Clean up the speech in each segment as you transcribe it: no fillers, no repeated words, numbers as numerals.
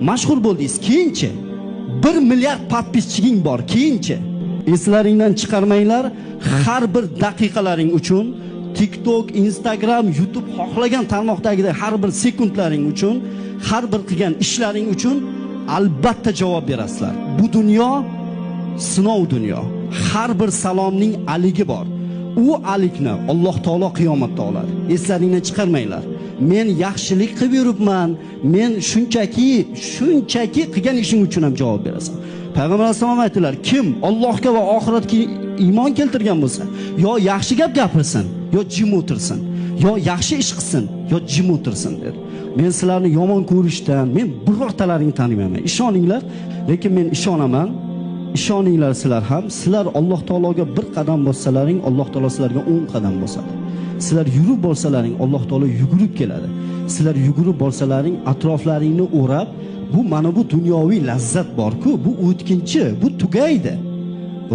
mashhur bo'ldingiz, keyinchi 1 milliard podpischiging bor, keyinchi eslaringdan chiqarmanglar. Har bir daqiqalaring uchun TikTok, Instagram, YouTube xohlagan tarmoqdagidek har bir sekundlaring uchun, har bir qilgan ishlaring uchun albatta javob berasizlar. Bu dunyo sinov dunyo. Har bir salomning aligi bor. U alikni Alloh taolo qiyomatda oladi. Eslaringdan chiqarmanglar. Men yaxshilik qilib yuribman. Men shunchaki qilgan ishing uchun ham javob berasan. Payg'ambar alayhisalom aytdilar, kim Allohga va oxiratga iymon keltirgan bo'lsa, yo yaxshi gap gapirsin, yo jim o'tirsin, yo yaxshi ish qilsin, yo jim o'tirsin dedi. Men sizlarni yomon ko'rishdan, men birortalaringni tanimayman. Ishoninglar, lekin men ishonaman. Ishoninglar sizlar ham, sizlar Alloh taologa bir qadam bossalaring, Alloh taolo sizlarga 10 qadam bosadi. Sizlar yurib borsalaring, Alloh taolo yugurib keladi. Sizlar yugurib borsalaring, atroflaringni o'rab, mana bu dunyoviy lazzat bor-ku, bu o'tkinchi, bu tugaydi.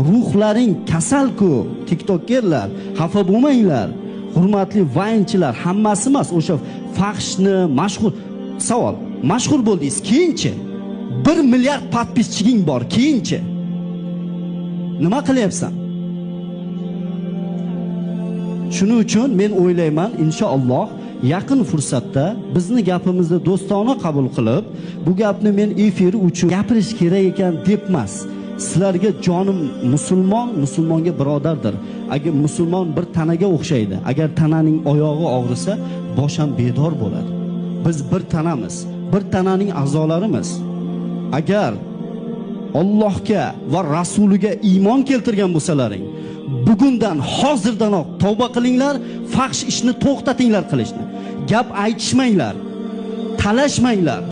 Ruhlaring kasal-ku, TikTokkerlar, xafa bo'lmanglar. Hurmatli vaynchilar, hammasi emas, o'sha faxshni mashhur. Savol, mashhur bo'ldingiz, keyinchi 1 milliard podpischiging bor, keyinchi nima qilyapsan? Shuning uchun men o'ylayman, inshaalloh yaqin fursatda bizni gapimizni do'stona qabul qilib, bu gapni men efir uchun gapirish kerak ekan deb emas. Sizlarga jonim musulmonga birodardir. Agar musulmon bir tanaga o'xshaydi. Agar tananing oyog'i og'risa, bosh ham bedor bo'ladi. Biz bir tanamiz, bir tananing a'zolarimiz. Agar Allohga va rasuliga iymon keltirgan bo'lsalaring, bugundan hozirdanoq tavba qilinglar, faxsh ishni to'xtatinglar qilishni. Gap aytishmanglar, talashmanglar.